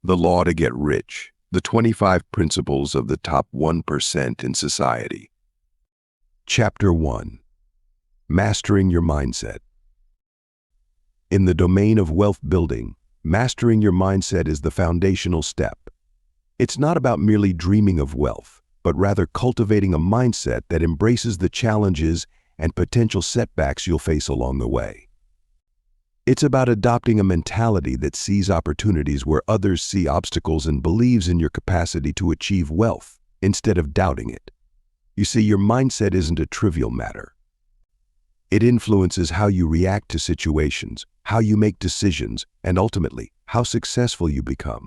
The Law to Get Rich, the 25 Principles of the Top 1% in Society. Chapter 1. Mastering Your Mindset. In the domain of wealth building, mastering your mindset is the foundational step. It's not about merely dreaming of wealth, but rather cultivating a mindset that embraces the challenges and potential setbacks you'll face along the way. It's about adopting a mentality that sees opportunities where others see obstacles and believes in your capacity to achieve wealth instead of doubting it. You see, your mindset isn't a trivial matter. It influences how you react to situations, how you make decisions, and ultimately, how successful you become.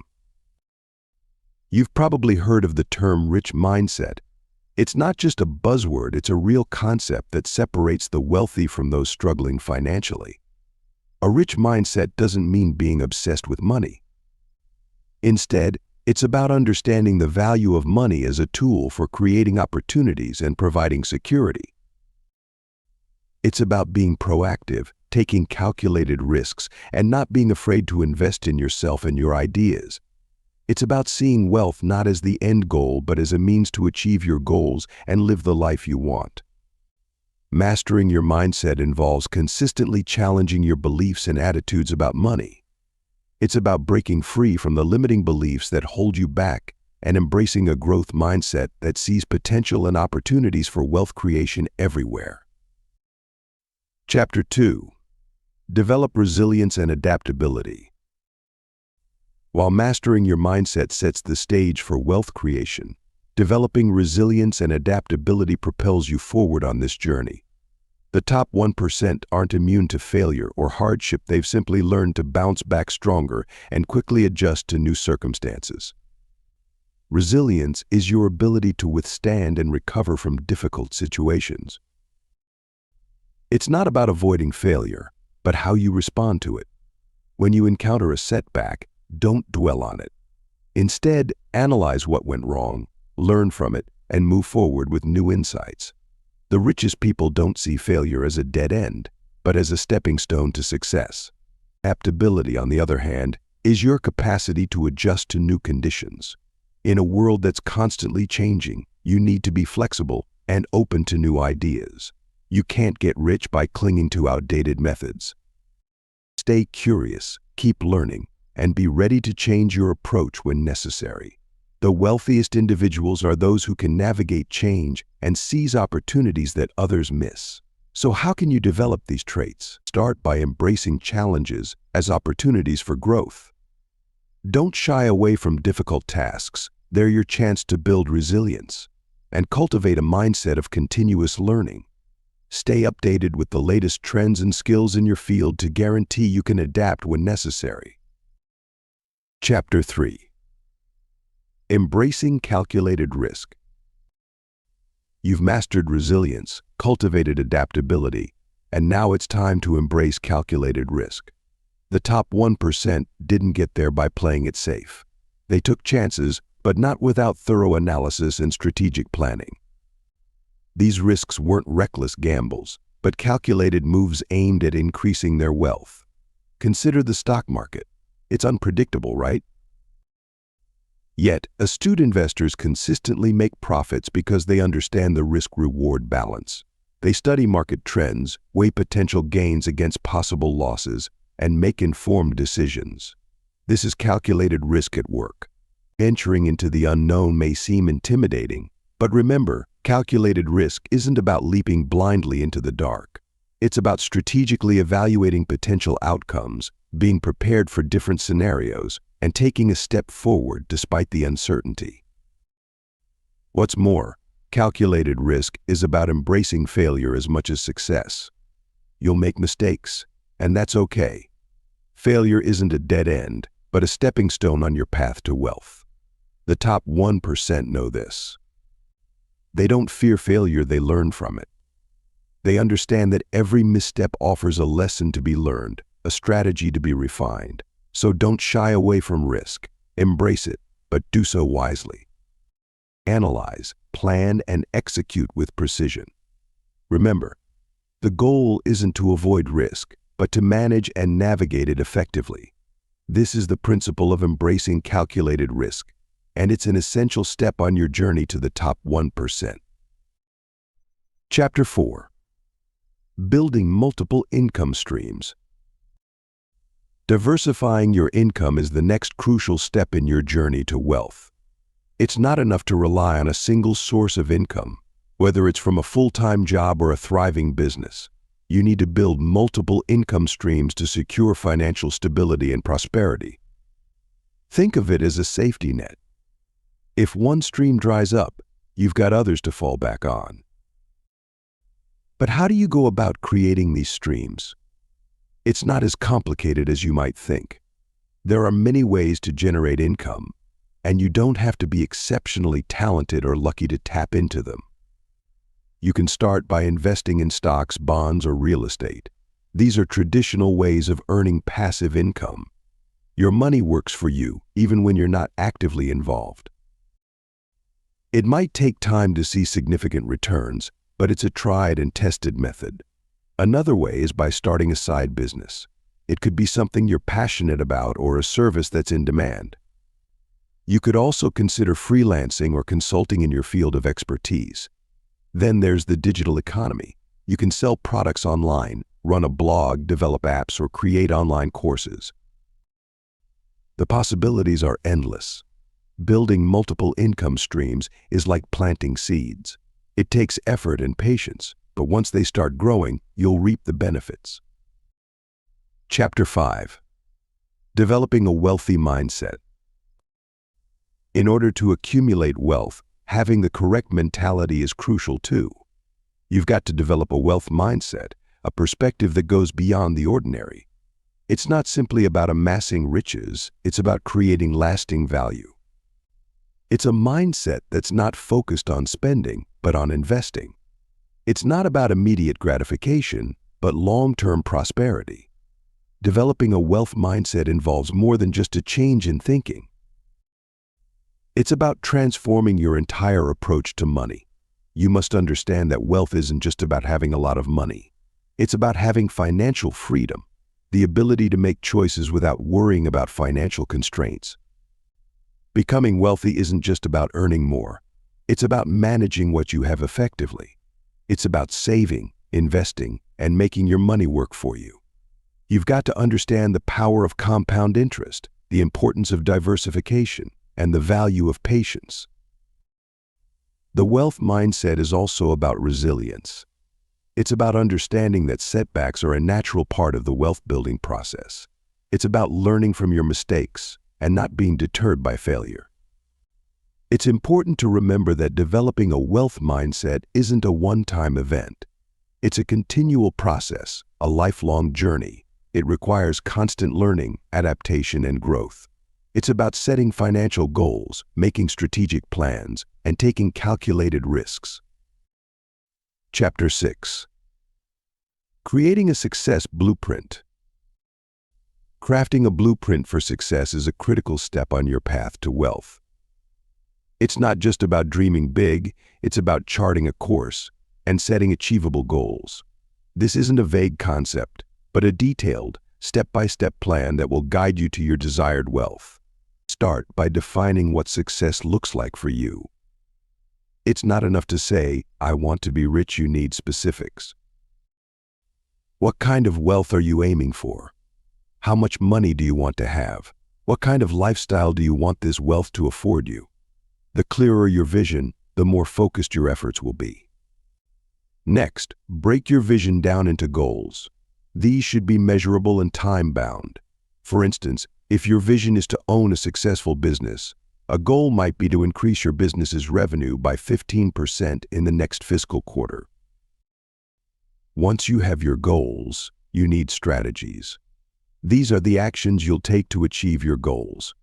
You've probably heard of the term rich mindset. It's not just a buzzword, it's a real concept that separates the wealthy from those struggling financially. A rich mindset doesn't mean being obsessed with money. Instead, it's about understanding the value of money as a tool for creating opportunities and providing security. It's about being proactive, taking calculated risks, and not being afraid to invest in yourself and your ideas. It's about seeing wealth not as the end goal, but as a means to achieve your goals and live the life you want. Mastering your mindset involves consistently challenging your beliefs and attitudes about money. It's about breaking free from the limiting beliefs that hold you back and embracing a growth mindset that sees potential and opportunities for wealth creation everywhere. Chapter 2. Develop resilience and adaptability. While mastering your mindset sets the stage for wealth creation, developing resilience and adaptability propels you forward on this journey. The top 1% aren't immune to failure or hardship. They've simply learned to bounce back stronger and quickly adjust to new circumstances. Resilience is your ability to withstand and recover from difficult situations. It's not about avoiding failure, but how you respond to it. When you encounter a setback, don't dwell on it. Instead, analyze what went wrong, learn from it, and move forward with new insights. The richest people don't see failure as a dead end, but as a stepping stone to success. Adaptability, on the other hand, is your capacity to adjust to new conditions. In a world that's constantly changing, you need to be flexible and open to new ideas. You can't get rich by clinging to outdated methods. Stay curious, keep learning, and be ready to change your approach when necessary. The wealthiest individuals are those who can navigate change and seize opportunities that others miss. So how can you develop these traits? Start by embracing challenges as opportunities for growth. Don't shy away from difficult tasks. They're your chance to build resilience and cultivate a mindset of continuous learning. Stay updated with the latest trends and skills in your field to guarantee you can adapt when necessary. Chapter 3. Embracing calculated risk. You've mastered resilience, cultivated adaptability, and now it's time to embrace calculated risk. The top 1% didn't get there by playing it safe. They took chances, but not without thorough analysis and strategic planning. These risks weren't reckless gambles, but calculated moves aimed at increasing their wealth. Consider the stock market. It's unpredictable, right? Yet, astute investors consistently make profits because they understand the risk-reward balance. They study market trends, weigh potential gains against possible losses, and make informed decisions. This is calculated risk at work. Venturing into the unknown may seem intimidating, but remember, calculated risk isn't about leaping blindly into the dark. It's about strategically evaluating potential outcomes, being prepared for different scenarios, and taking a step forward despite the uncertainty. What's more, calculated risk is about embracing failure as much as success. You'll make mistakes, and that's okay. Failure isn't a dead end, but a stepping stone on your path to wealth. The top 1% know this. They don't fear failure, they learn from it. They understand that every misstep offers a lesson to be learned, a strategy to be refined. So don't shy away from risk. Embrace it, but do so wisely. Analyze, plan, and execute with precision. Remember, the goal isn't to avoid risk, but to manage and navigate it effectively. This is the principle of embracing calculated risk, and it's an essential step on your journey to the top 1%. Chapter 4. Building multiple income streams. Diversifying your income is the next crucial step in your journey to wealth. It's not enough to rely on a single source of income, whether it's from a full-time job or a thriving business. You need to build multiple income streams to secure financial stability and prosperity. Think of it as a safety net. If one stream dries up, you've got others to fall back on. But how do you go about creating these streams? It's not as complicated as you might think. There are many ways to generate income, and you don't have to be exceptionally talented or lucky to tap into them. You can start by investing in stocks, bonds, or real estate. These are traditional ways of earning passive income. Your money works for you, even when you're not actively involved. It might take time to see significant returns, but it's a tried and tested method. Another way is by starting a side business. It could be something you're passionate about or a service that's in demand. You could also consider freelancing or consulting in your field of expertise. Then there's the digital economy. You can sell products online, run a blog, develop apps, or create online courses. The possibilities are endless. Building multiple income streams is like planting seeds. It takes effort and patience, but once they start growing, you'll reap the benefits. Chapter 5. Developing a wealthy mindset. In order to accumulate wealth, having the correct mentality is crucial too. You've got to develop a wealth mindset, a perspective that goes beyond the ordinary. It's not simply about amassing riches, it's about creating lasting value. It's a mindset that's not focused on spending, but on investing. It's not about immediate gratification, but long-term prosperity. Developing a wealth mindset involves more than just a change in thinking. It's about transforming your entire approach to money. You must understand that wealth isn't just about having a lot of money. It's about having financial freedom, the ability to make choices without worrying about financial constraints. Becoming wealthy isn't just about earning more. It's about managing what you have effectively. It's about saving, investing, and making your money work for you. You've got to understand the power of compound interest, the importance of diversification, and the value of patience. The wealth mindset is also about resilience. It's about understanding that setbacks are a natural part of the wealth-building process. It's about learning from your mistakes and not being deterred by failure. It's important to remember that developing a wealth mindset isn't a one-time event. It's a continual process, a lifelong journey. It requires constant learning, adaptation, and growth. It's about setting financial goals, making strategic plans, and taking calculated risks. Chapter 6. Creating a success blueprint. Crafting a blueprint for success is a critical step on your path to wealth. It's not just about dreaming big, it's about charting a course and setting achievable goals. This isn't a vague concept, but a detailed, step-by-step plan that will guide you to your desired wealth. Start by defining what success looks like for you. It's not enough to say, "I want to be rich." You need specifics. What kind of wealth are you aiming for? How much money do you want to have? What kind of lifestyle do you want this wealth to afford you? The clearer your vision, the more focused your efforts will be. Next, break your vision down into goals. These should be measurable and time-bound. For instance, if your vision is to own a successful business, a goal might be to increase your business's revenue by 15% in the next fiscal quarter. Once you have your goals, you need strategies. These are the actions you'll take to achieve your goals.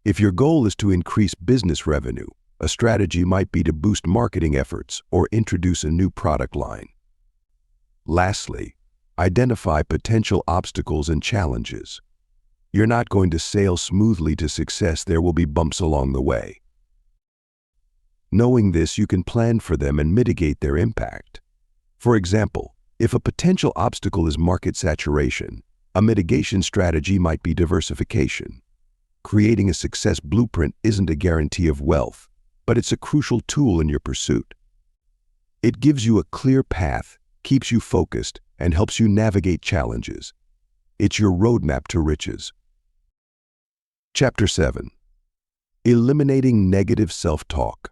If your goal is to increase business revenue, a strategy might be to boost marketing efforts or introduce a new product line. Lastly, identify potential obstacles and challenges. You're not going to sail smoothly to success. There will be bumps along the way. Knowing this, you can plan for them and mitigate their impact. For example, if a potential obstacle is market saturation, A mitigation strategy might be diversification. Creating a success blueprint isn't a guarantee of wealth, but it's a crucial tool in your pursuit. It gives you a clear path, keeps you focused, and helps you navigate challenges. It's your roadmap to riches. Chapter 7. Eliminating negative self-talk.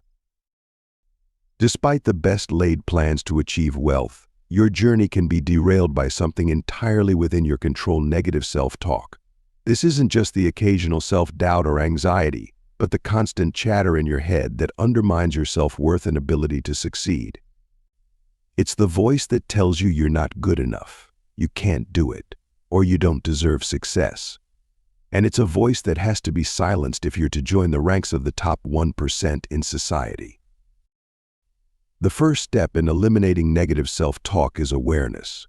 Despite the best-laid plans to achieve wealth, your journey can be derailed by something entirely within your control: negative self-talk. This isn't just the occasional self-doubt or anxiety, but the constant chatter in your head that undermines your self-worth and ability to succeed. It's the voice that tells you you're not good enough, you can't do it, or you don't deserve success. And it's a voice that has to be silenced if you're to join the ranks of the top 1% in society. The first step in eliminating negative self-talk is awareness.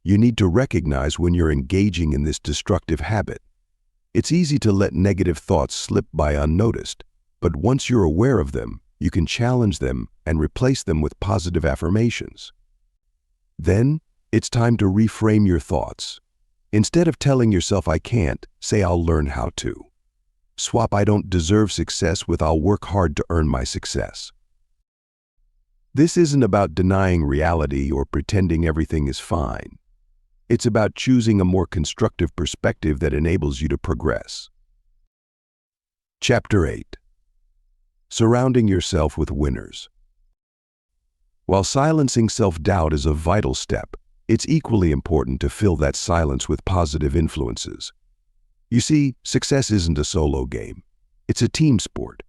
You need to recognize when you're engaging in this destructive habit. It's easy to let negative thoughts slip by unnoticed, but once you're aware of them, you can challenge them and replace them with positive affirmations. Then, it's time to reframe your thoughts. Instead of telling yourself "I can't," say "I'll learn how to." Swap "I don't deserve success" with "I'll work hard to earn my success." This isn't about denying reality or pretending everything is fine. It's about choosing a more constructive perspective that enables you to progress. Chapter 8. Surrounding yourself with winners. While silencing self-doubt is a vital step, it's equally important to fill that silence with positive influences. You see, success isn't a solo game. It's a team sport.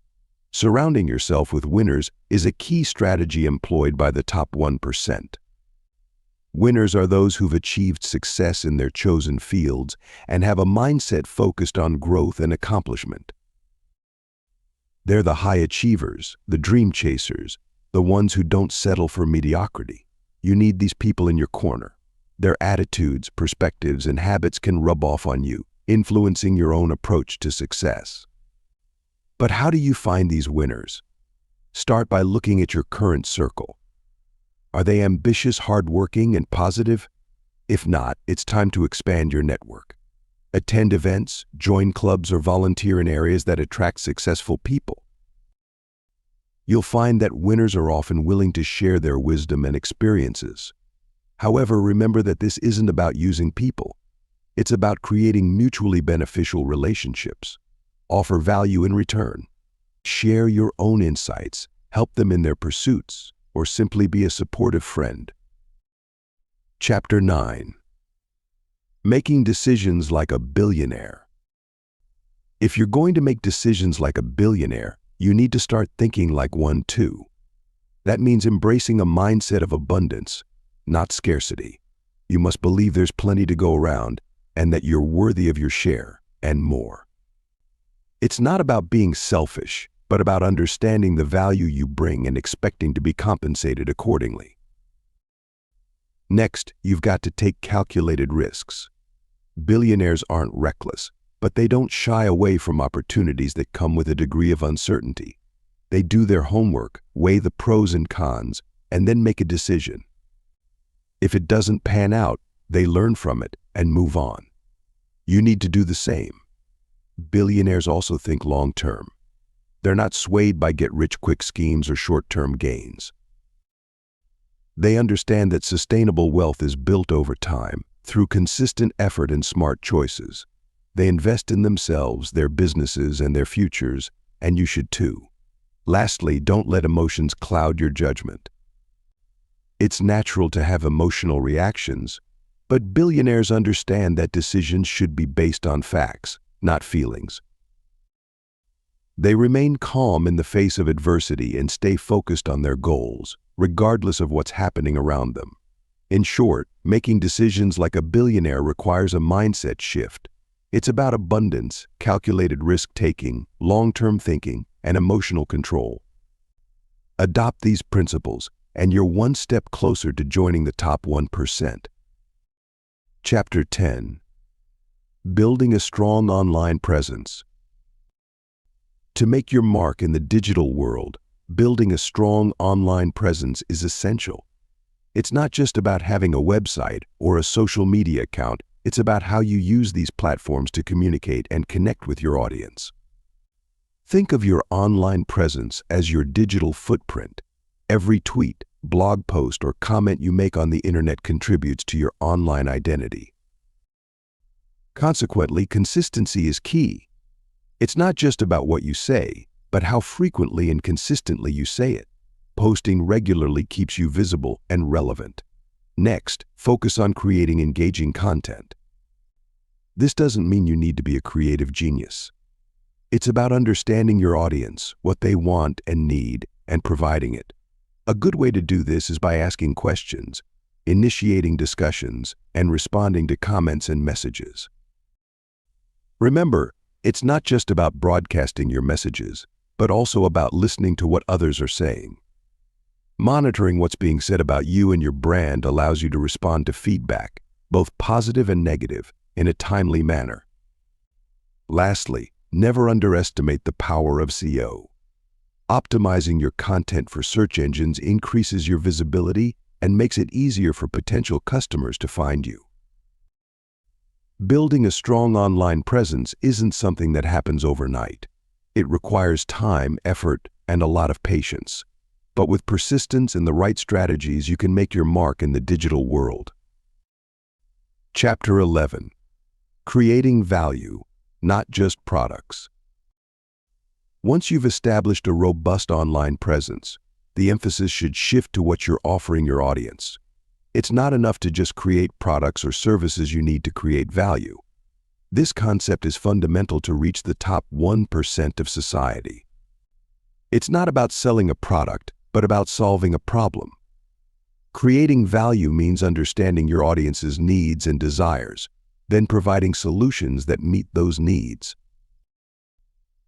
Surrounding yourself with winners is a key strategy employed by the top 1%. Winners are those who've achieved success in their chosen fields and have a mindset focused on growth and accomplishment. They're the high achievers, the dream chasers, the ones who don't settle for mediocrity. You need these people in your corner. Their attitudes, perspectives, and habits can rub off on you, influencing your own approach to success. But how do you find these winners? Start by looking at your current circle. Are they ambitious, hardworking, and positive? If not, it's time to expand your network. Attend events, join clubs, or volunteer in areas that attract successful people. You'll find that winners are often willing to share their wisdom and experiences. However, remember that this isn't about using people. It's about creating mutually beneficial relationships. Offer value in return. Share your own insights, help them in their pursuits, or simply be a supportive friend. Chapter 9. Making decisions like a billionaire. If you're going to make decisions like a billionaire, you need to start thinking like one too. That means embracing a mindset of abundance, not scarcity. You must believe there's plenty to go around and that you're worthy of your share and more. It's not about being selfish, but about understanding the value you bring and expecting to be compensated accordingly. Next, you've got to take calculated risks. Billionaires aren't reckless, but they don't shy away from opportunities that come with a degree of uncertainty. They do their homework, weigh the pros and cons, and then make a decision. If it doesn't pan out, they learn from it and move on. You need to do the same. Billionaires also think long-term. They're not swayed by get-rich-quick schemes or short-term gains. They understand that sustainable wealth is built over time through consistent effort and smart choices. They invest in themselves, their businesses, and their futures, and you should too. Lastly, don't let emotions cloud your judgment. It's natural to have emotional reactions, but billionaires understand that decisions should be based on facts, not feelings. They remain calm in the face of adversity and stay focused on their goals, regardless of what's happening around them. In short, making decisions like a billionaire requires a mindset shift. It's about abundance, calculated risk-taking, long-term thinking, and emotional control. Adopt these principles, and you're one step closer to joining the top 1%. Chapter 10. Building a strong online presence. To make your mark in the digital world, building a strong online presence is essential. It's not just about having a website or a social media account, It's about how you use these platforms to communicate and connect with your audience. Think of your online presence as your digital footprint. Every tweet, blog post, or comment you make on the internet contributes to your online identity. Consequently, consistency is key. It's not just about what you say, but how frequently and consistently you say it. Posting regularly keeps you visible and relevant. Next, focus on creating engaging content. This doesn't mean you need to be a creative genius. It's about understanding your audience, what they want and need, and providing it. A good way to do this is by asking questions, initiating discussions, and responding to comments and messages. Remember, it's not just about broadcasting your messages, but also about listening to what others are saying. Monitoring what's being said about you and your brand allows you to respond to feedback, both positive and negative, in a timely manner. Lastly, never underestimate the power of SEO. Optimizing your content for search engines increases your visibility and makes it easier for potential customers to find you. Building a strong online presence isn't something that happens overnight. It requires time, effort, and a lot of patience. But with persistence and the right strategies, you can make your mark in the digital world. Chapter 11. Creating value, not just products. Once you've established a robust online presence, the emphasis should shift to what you're offering your audience. It's not enough to just create products or services. You need to create value. This concept is fundamental to reach the top 1% of society. It's not about selling a product, but about solving a problem. Creating value means understanding your audience's needs and desires, then providing solutions that meet those needs.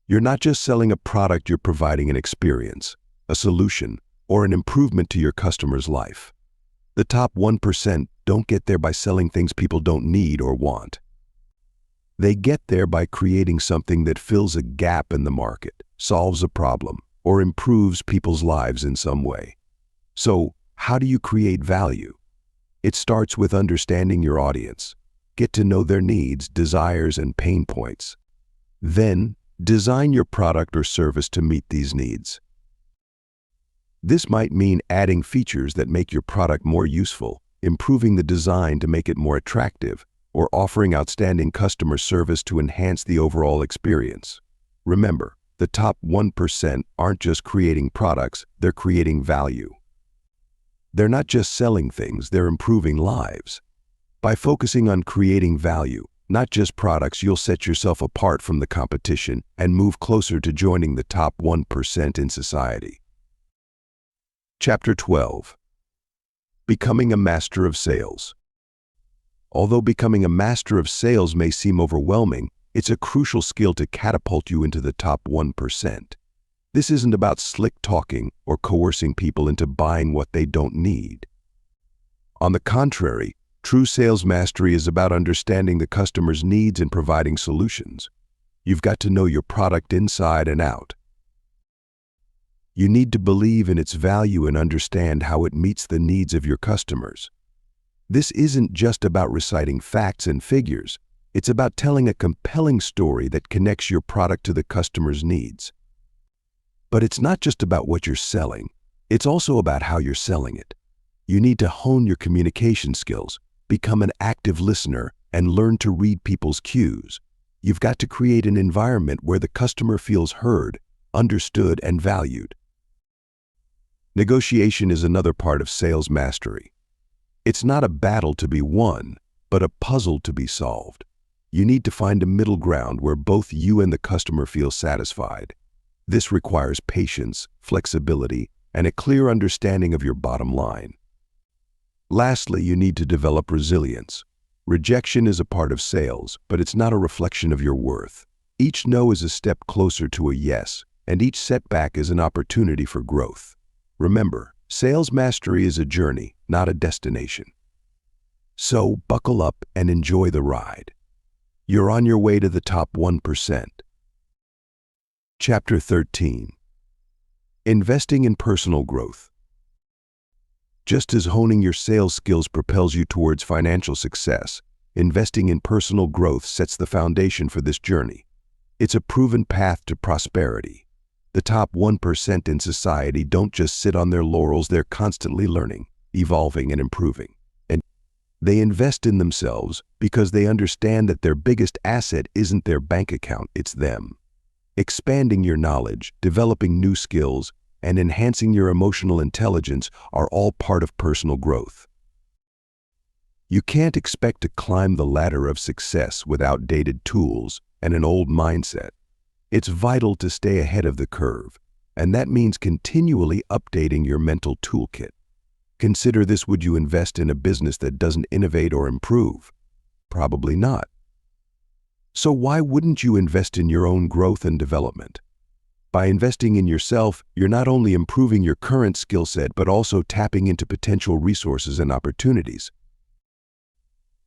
You're not just selling a product, you're providing an experience, a solution, or an improvement to your customer's life. The top 1% don't get there by selling things people don't need or want. They get there by creating something that fills a gap in the market, solves a problem, or improves people's lives in some way. So, how do you create value? It starts with understanding your audience. Get to know their needs, desires, and pain points. Then, design your product or service to meet these needs. This might mean adding features that make your product more useful, improving the design to make it more attractive, or offering outstanding customer service to enhance the overall experience. Remember, the top 1% aren't just creating products, they're creating value. They're not just selling things, they're improving lives. By focusing on creating value, not just products, you'll set yourself apart from the competition and move closer to joining the top 1% in society. Chapter 12. Becoming a master of sales. Although becoming a master of sales may seem overwhelming, it's a crucial skill to catapult you into the top 1%. This isn't about slick talking or coercing people into buying what they don't need. On the contrary, true sales mastery is about understanding the customer's needs and providing solutions. You've got to know your product inside and out. You need to believe in its value and understand how it meets the needs of your customers. This isn't just about reciting facts and figures. It's about telling a compelling story that connects your product to the customer's needs. But it's not just about what you're selling. It's also about how you're selling it. You need to hone your communication skills, become an active listener, and learn to read people's cues. You've got to create an environment where the customer feels heard, understood, and valued. Negotiation is another part of sales mastery. It's not a battle to be won, but a puzzle to be solved. You need to find a middle ground where both you and the customer feel satisfied. This requires patience, flexibility, and a clear understanding of your bottom line. Lastly, you need to develop resilience. Rejection is a part of sales, but it's not a reflection of your worth. Each no is a step closer to a yes, and each setback is an opportunity for growth. Remember, sales mastery is a journey, not a destination. So, buckle up and enjoy the ride. You're on your way to the top 1%. Chapter 13. Investing in personal growth. Just as honing your sales skills propels you towards financial success, investing in personal growth sets the foundation for this journey. It's a proven path to prosperity. The top 1% in society don't just sit on their laurels, they're constantly learning, evolving, and improving. And they invest in themselves because they understand that their biggest asset isn't their bank account, it's them. Expanding your knowledge, developing new skills, and enhancing your emotional intelligence are all part of personal growth. You can't expect to climb the ladder of success with outdated tools and an old mindset. It's vital to stay ahead of the curve, and that means continually updating your mental toolkit. Consider this: would you invest in a business that doesn't innovate or improve? Probably not. So why wouldn't you invest in your own growth and development? By investing in yourself, you're not only improving your current skill set, but also tapping into potential resources and opportunities.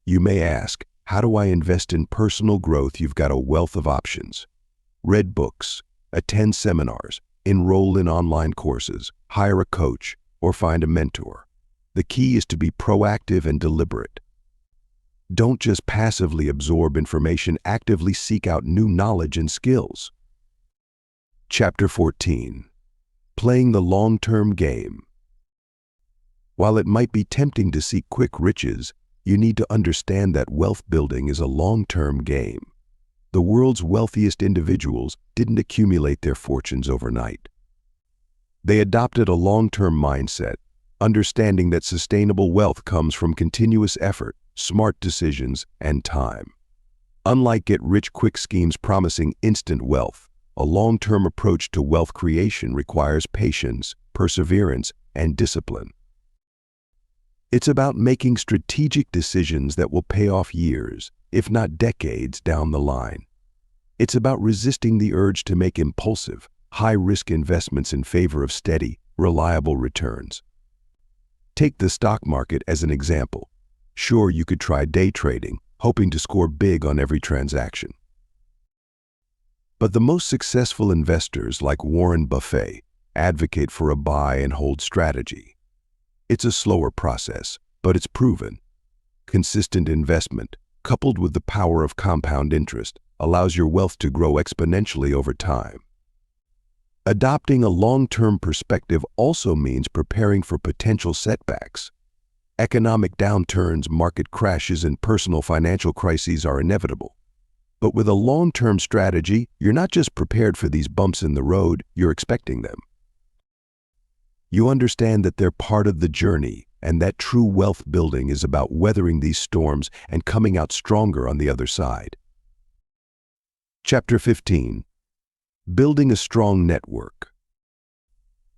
You may ask, how do I invest in personal growth? You've got a wealth of options. Read books, attend seminars, enroll in online courses, hire a coach, or find a mentor. The key is to be proactive and deliberate. Don't just passively absorb information, actively seek out new knowledge and skills. Chapter 14. Playing the long-term game. While it might be tempting to seek quick riches, you need to understand that wealth building is a long-term game. The world's wealthiest individuals didn't accumulate their fortunes overnight. They adopted a long-term mindset, understanding that sustainable wealth comes from continuous effort, smart decisions, and time. Unlike get-rich-quick schemes promising instant wealth, a long-term approach to wealth creation requires patience, perseverance, and discipline. It's about making strategic decisions that will pay off years, if not decades, down the line. It's about resisting the urge to make impulsive, high-risk investments in favor of steady, reliable returns. Take the stock market as an example. Sure, you could try day trading, hoping to score big on every transaction. But the most successful investors, like Warren Buffett, advocate for a buy and hold strategy. It's a slower process, but it's proven. Consistent investment, coupled with the power of compound interest, allows your wealth to grow exponentially over time. Adopting a long-term perspective also means preparing for potential setbacks. Economic downturns, market crashes, and personal financial crises are inevitable. But with a long-term strategy, you're not just prepared for these bumps in the road, you're expecting them. You understand that they're part of the journey, and that true wealth building is about weathering these storms and coming out stronger on the other side. Chapter 15. Building a strong network.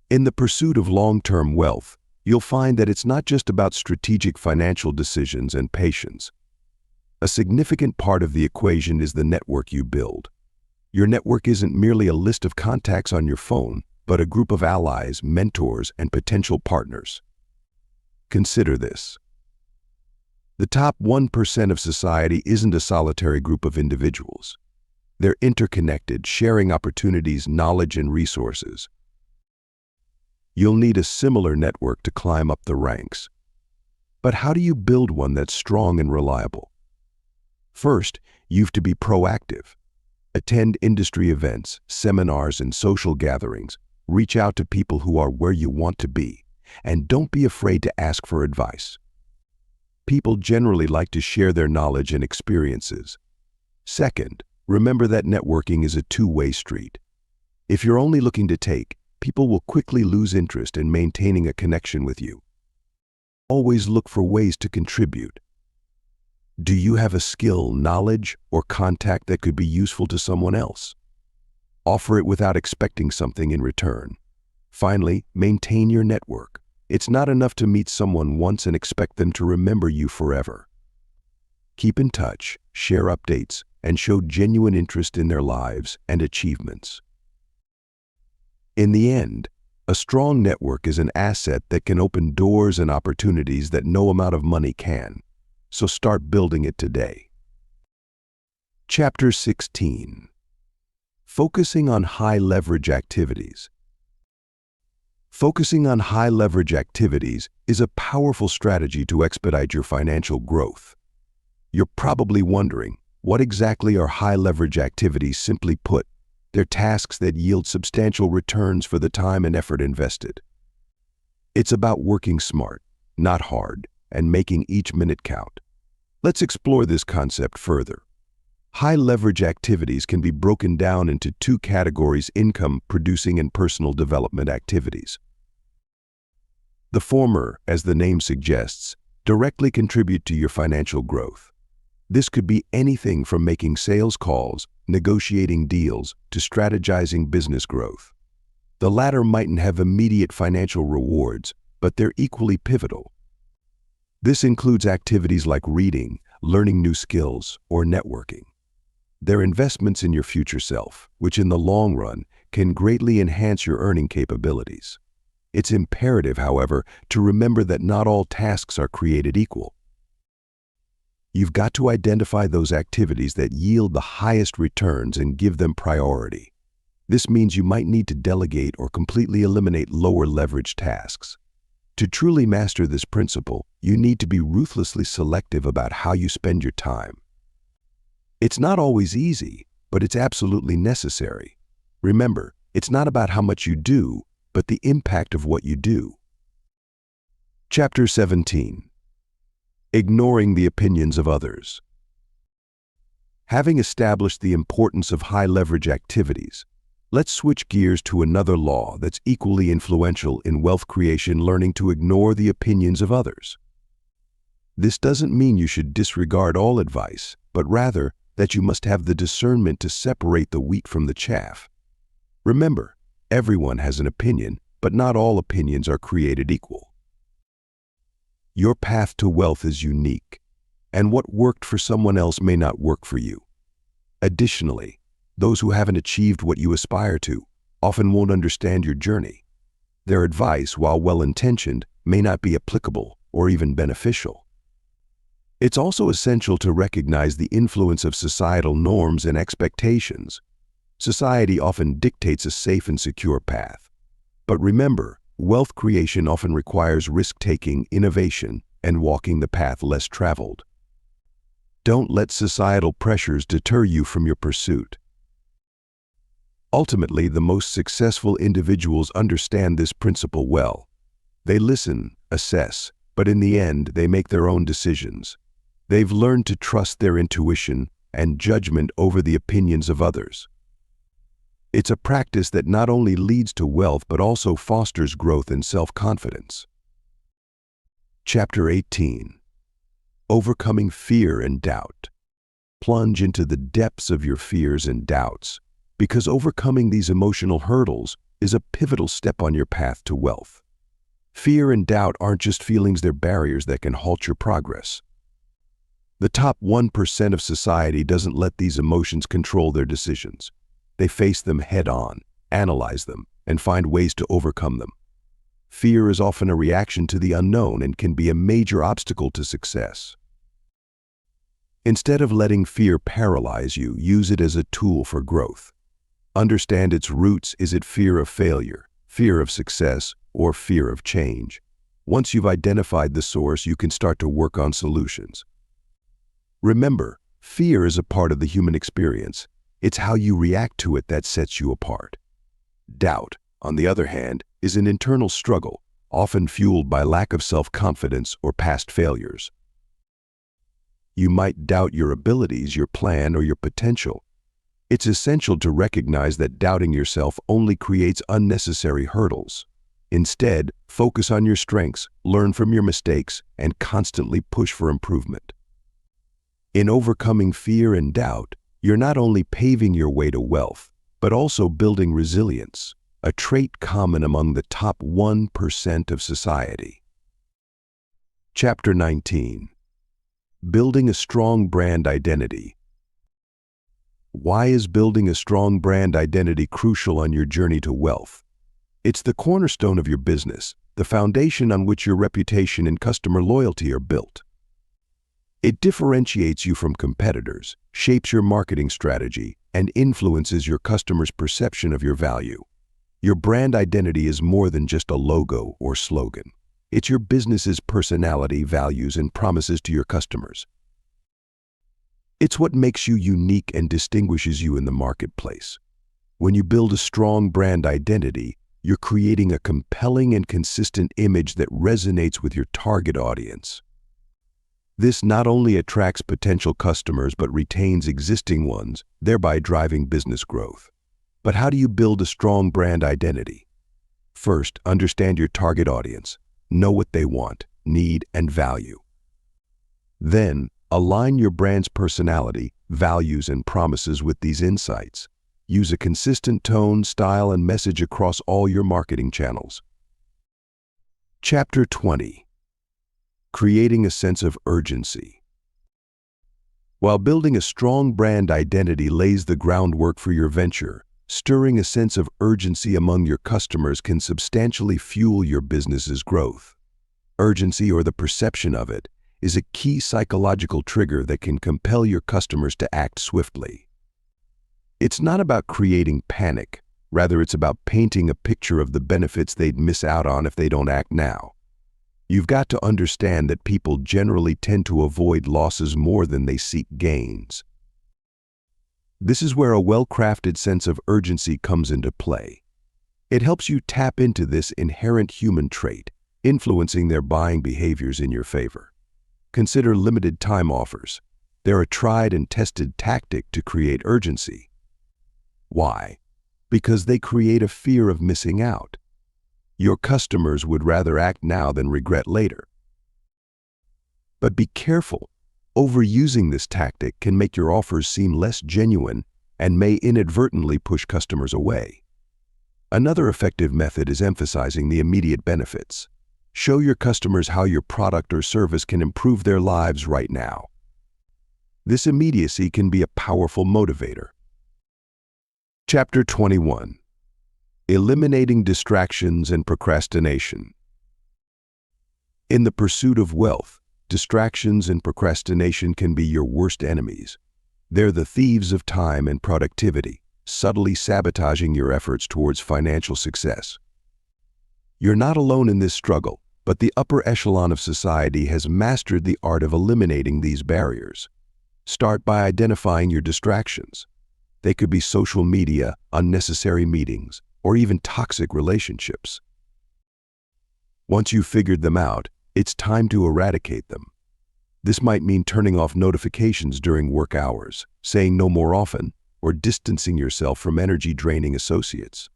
In the pursuit of long-term wealth, you'll find that it's not just about strategic financial decisions and patience. A significant part of the equation is the network you build. Your network isn't merely a list of contacts on your phone, but a group of allies, mentors, and potential partners. Consider this. The top 1% of society isn't a solitary group of individuals. They're interconnected, sharing opportunities, knowledge, and resources. You'll need a similar network to climb up the ranks. But how do you build one that's strong and reliable? First, you've to be proactive. Attend industry events, seminars, and social gatherings. Reach out to people who are where you want to be, and don't be afraid to ask for advice. People generally like to share their knowledge and experiences. Second, remember that networking is a two-way street. If you're only looking to take, people will quickly lose interest in maintaining a connection with you. Always look for ways to contribute. Do you have a skill, knowledge, or contact that could be useful to someone else? Offer it without expecting something in return. Finally, maintain your network. It's not enough to meet someone once and expect them to remember you forever. Keep in touch, share updates, and show genuine interest in their lives and achievements. In the end, a strong network is an asset that can open doors and opportunities that no amount of money can. So start building it today. Chapter 16. Focusing on high-leverage activities. Focusing on high-leverage activities is a powerful strategy to expedite your financial growth. You're probably wondering, what exactly are high-leverage activities? Simply put, they're tasks that yield substantial returns for the time and effort invested. It's about working smart, not hard, and making each minute count. Let's explore this concept further. High-leverage activities can be broken down into two categories: income-producing and personal development activities. The former, as the name suggests, directly contribute to your financial growth. This could be anything from making sales calls, negotiating deals, to strategizing business growth. The latter mightn't have immediate financial rewards, but they're equally pivotal. This includes activities like reading, learning new skills, or networking. They're investments in your future self, which in the long run can greatly enhance your earning capabilities. It's imperative, however, to remember that not all tasks are created equal. You've got to identify those activities that yield the highest returns and give them priority. This means you might need to delegate or completely eliminate lower leverage tasks. To truly master this principle, you need to be ruthlessly selective about how you spend your time. It's not always easy, but it's absolutely necessary. Remember, it's not about how much you do, but the impact of what you do. Chapter 17. Ignoring the opinions of others. Having established the importance of high-leverage activities, let's switch gears to another law that's equally influential in wealth creation: learning to ignore the opinions of others. This doesn't mean you should disregard all advice, but rather that you must have the discernment to separate the wheat from the chaff. Remember, everyone has an opinion, but not all opinions are created equal. Your path to wealth is unique, and what worked for someone else may not work for you. Additionally, those who haven't achieved what you aspire to often won't understand your journey. Their advice, while well-intentioned, may not be applicable or even beneficial. It's also essential to recognize the influence of societal norms and expectations. Society often dictates a safe and secure path. But remember, wealth creation often requires risk-taking, innovation, and walking the path less traveled. Don't let societal pressures deter you from your pursuit. Ultimately, the most successful individuals understand this principle well. They listen, assess, but in the end, they make their own decisions. They've learned to trust their intuition and judgment over the opinions of others. It's a practice that not only leads to wealth but also fosters growth and self-confidence. Chapter 18. Overcoming fear and doubt. Plunge into the depths of your fears and doubts, because overcoming these emotional hurdles is a pivotal step on your path to wealth. Fear and doubt aren't just feelings, they're barriers that can halt your progress. The top 1% of society doesn't let these emotions control their decisions. They face them head-on, analyze them, and find ways to overcome them. Fear is often a reaction to the unknown and can be a major obstacle to success. Instead of letting fear paralyze you, use it as a tool for growth. Understand its roots. Is it fear of failure, fear of success, or fear of change? Once you've identified the source, you can start to work on solutions. Remember, fear is a part of the human experience. It's how you react to it that sets you apart. Doubt, on the other hand, is an internal struggle, often fueled by lack of self-confidence or past failures. You might doubt your abilities, your plan, or your potential. It's essential to recognize that doubting yourself only creates unnecessary hurdles. Instead, focus on your strengths, learn from your mistakes, and constantly push for improvement. In overcoming fear and doubt, you're not only paving your way to wealth, but also building resilience, a trait common among the top 1% of society. Chapter 19. Building a strong brand identity. Why is building a strong brand identity crucial on your journey to wealth? It's the cornerstone of your business, the foundation on which your reputation and customer loyalty are built. It differentiates you from competitors, shapes your marketing strategy, and influences your customers' perception of your value. Your brand identity is more than just a logo or slogan. It's your business's personality, values, and promises to your customers. It's what makes you unique and distinguishes you in the marketplace. When you build a strong brand identity, you're creating a compelling and consistent image that resonates with your target audience. This not only attracts potential customers but retains existing ones, thereby driving business growth. But how do you build a strong brand identity? First, understand your target audience. Know what they want, need, and value. Then, align your brand's personality, values, and promises with these insights. Use a consistent tone, style, and message across all your marketing channels. Chapter 20. Creating a sense of urgency. While building a strong brand identity lays the groundwork for your venture, stirring a sense of urgency among your customers can substantially fuel your business's growth. Urgency, or the perception of it, is a key psychological trigger that can compel your customers to act swiftly. It's not about creating panic, rather it's about painting a picture of the benefits they'd miss out on if they don't act now. You've got to understand that people generally tend to avoid losses more than they seek gains. This is where a well-crafted sense of urgency comes into play. It helps you tap into this inherent human trait, influencing their buying behaviors in your favor. Consider limited time offers. They're a tried and tested tactic to create urgency. Why? Because they create a fear of missing out. Your customers would rather act now than regret later. But be careful. Overusing this tactic can make your offers seem less genuine and may inadvertently push customers away. Another effective method is emphasizing the immediate benefits. Show your customers how your product or service can improve their lives right now. This immediacy can be a powerful motivator. Chapter 21. Eliminating distractions and procrastination. In the pursuit of wealth, distractions and procrastination can be your worst enemies. They're the thieves of time and productivity, subtly sabotaging your efforts towards financial success. You're not alone in this struggle, but the upper echelon of society has mastered the art of eliminating these barriers. Start by identifying your distractions. They could be social media, unnecessary meetings, or even toxic relationships. Once you've figured them out, it's time to eradicate them. This might mean turning off notifications during work hours, saying no more often, or distancing yourself from energy-draining associates.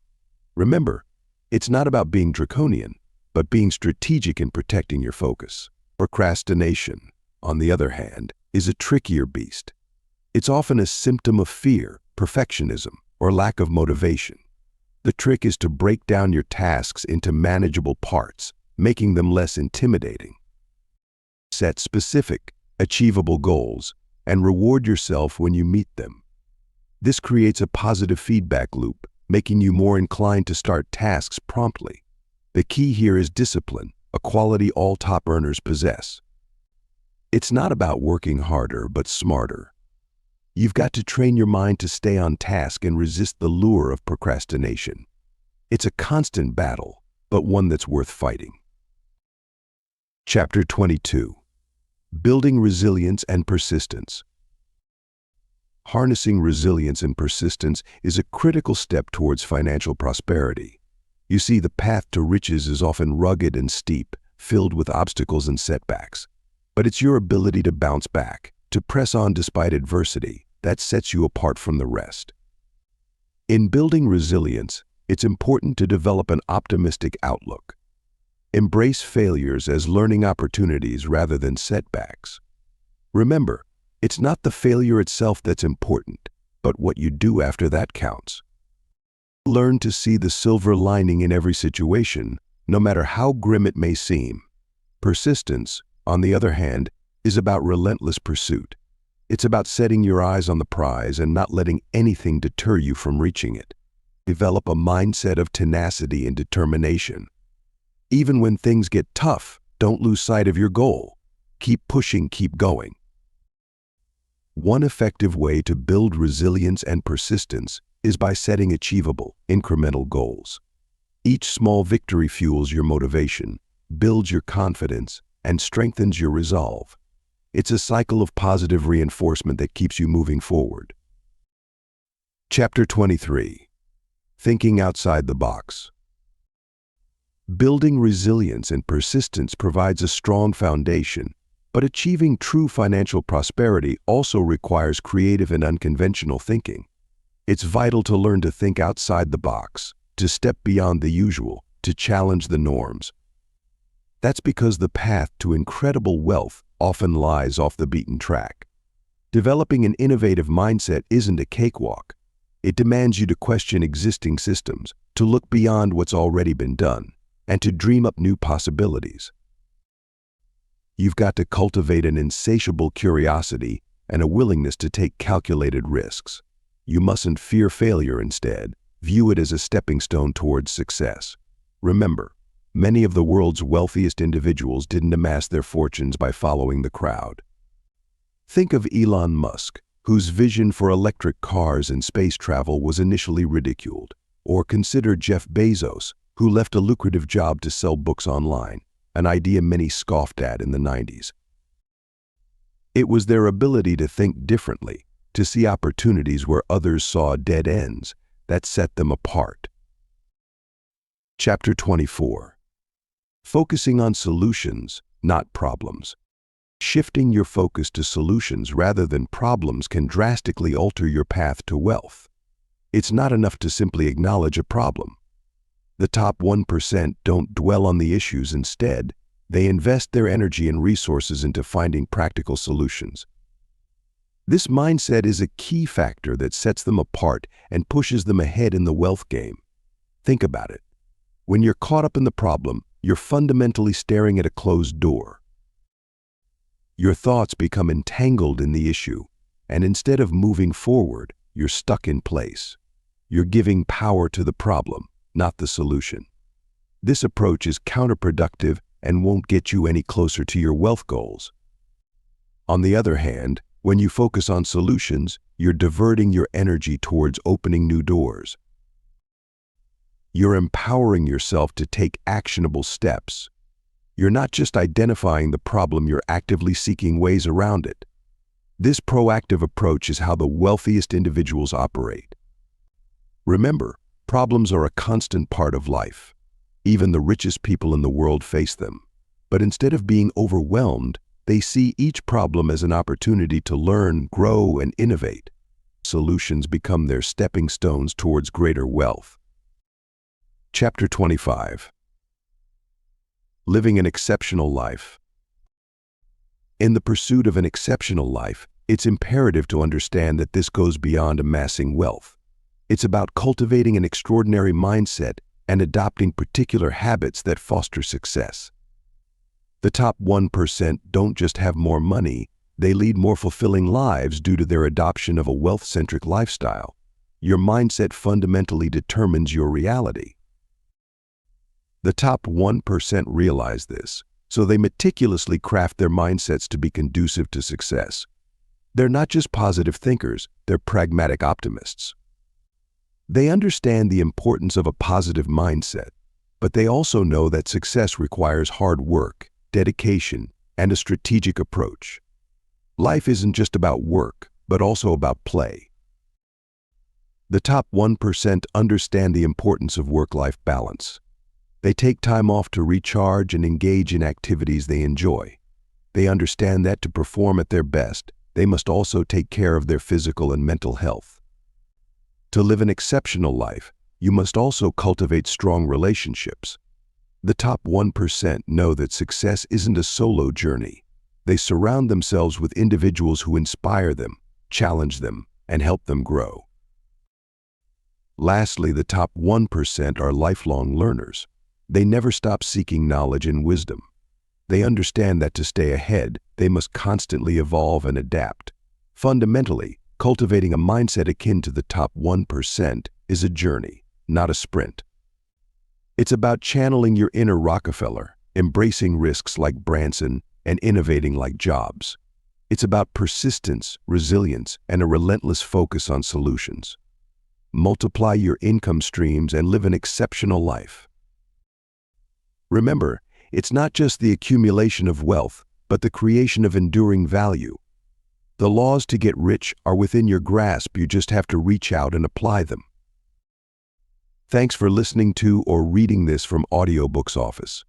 Remember, it's not about being draconian, but being strategic in protecting your focus. Procrastination, on the other hand, is a trickier beast. It's often a symptom of fear, perfectionism, or lack of motivation. The trick is to break down your tasks into manageable parts, making them less intimidating. Set specific, achievable goals, and reward yourself when you meet them. This creates a positive feedback loop, making you more inclined to start tasks promptly. The key here is discipline, a quality all top earners possess. It's not about working harder, but smarter. You've got to train your mind to stay on task and resist the lure of procrastination. It's a constant battle, but one that's worth fighting. Chapter 22. Building resilience and persistence. Harnessing resilience and persistence is a critical step towards financial prosperity. You see, the path to riches is often rugged and steep, filled with obstacles and setbacks. But it's your ability to bounce back, to press on despite adversity, that sets you apart from the rest. In building resilience, it's important to develop an optimistic outlook. Embrace failures as learning opportunities rather than setbacks. Remember, it's not the failure itself that's important, but what you do after that counts. Learn to see the silver lining in every situation, no matter how grim it may seem. Persistence, on the other hand, is about relentless pursuit. It's about setting your eyes on the prize and not letting anything deter you from reaching it. Develop a mindset of tenacity and determination. Even when things get tough, don't lose sight of your goal. Keep pushing, keep going. One effective way to build resilience and persistence is by setting achievable, incremental goals. Each small victory fuels your motivation, builds your confidence, and strengthens your resolve. It's a cycle of positive reinforcement that keeps you moving forward. Chapter 23. Thinking outside the box. Building resilience and persistence provides a strong foundation, but achieving true financial prosperity also requires creative and unconventional thinking. It's vital to learn to think outside the box, to step beyond the usual, to challenge the norms. That's because the path to incredible wealth often lies off the beaten track. Developing an innovative mindset isn't a cakewalk. It demands you to question existing systems, to look beyond what's already been done, and to dream up new possibilities. You've got to cultivate an insatiable curiosity and a willingness to take calculated risks. You mustn't fear failure. Instead, view it as a stepping stone towards success. Remember, many of the world's wealthiest individuals didn't amass their fortunes by following the crowd. Think of Elon Musk, whose vision for electric cars and space travel was initially ridiculed. Or consider Jeff Bezos, who left a lucrative job to sell books online, an idea many scoffed at in the 90s. It was their ability to think differently, to see opportunities where others saw dead ends, that set them apart. Chapter 24. Focusing on solutions, not problems. Shifting your focus to solutions rather than problems can drastically alter your path to wealth. It's not enough to simply acknowledge a problem. The top 1% don't dwell on the issues. Instead, they invest their energy and resources into finding practical solutions. This mindset is a key factor that sets them apart and pushes them ahead in the wealth game. Think about it. When you're caught up in the problem, you're fundamentally staring at a closed door. Your thoughts become entangled in the issue, and instead of moving forward, you're stuck in place. You're giving power to the problem, not the solution. This approach is counterproductive and won't get you any closer to your wealth goals. On the other hand, when you focus on solutions, you're diverting your energy towards opening new doors. You're empowering yourself to take actionable steps. You're not just identifying the problem, you're actively seeking ways around it. This proactive approach is how the wealthiest individuals operate. Remember, problems are a constant part of life. Even the richest people in the world face them. But instead of being overwhelmed, they see each problem as an opportunity to learn, grow, and innovate. Solutions become their stepping stones towards greater wealth. Chapter 25. Living an exceptional life. In the pursuit of an exceptional life, it's imperative to understand that this goes beyond amassing wealth. It's about cultivating an extraordinary mindset and adopting particular habits that foster success. The top 1% don't just have more money, they lead more fulfilling lives due to their adoption of a wealth-centric lifestyle. Your mindset fundamentally determines your reality. The top 1% realize this, so they meticulously craft their mindsets to be conducive to success. They're not just positive thinkers, they're pragmatic optimists. They understand the importance of a positive mindset, but they also know that success requires hard work, dedication, and a strategic approach. Life isn't just about work, but also about play. The top 1% understand the importance of work-life balance. They take time off to recharge and engage in activities they enjoy. They understand that to perform at their best, they must also take care of their physical and mental health. To live an exceptional life, you must also cultivate strong relationships. The top 1% know that success isn't a solo journey. They surround themselves with individuals who inspire them, challenge them, and help them grow. Lastly, the top 1% are lifelong learners. They never stop seeking knowledge and wisdom. They understand that to stay ahead, they must constantly evolve and adapt. Fundamentally, cultivating a mindset akin to the top 1% is a journey, not a sprint. It's about channeling your inner Rockefeller, embracing risks like Branson, and innovating like Jobs. It's about persistence, resilience, and a relentless focus on solutions. Multiply your income streams and live an exceptional life. Remember, it's not just the accumulation of wealth, but the creation of enduring value. The laws to get rich are within your grasp, you just have to reach out and apply them. Thanks for listening to or reading this from Audiobooks Office.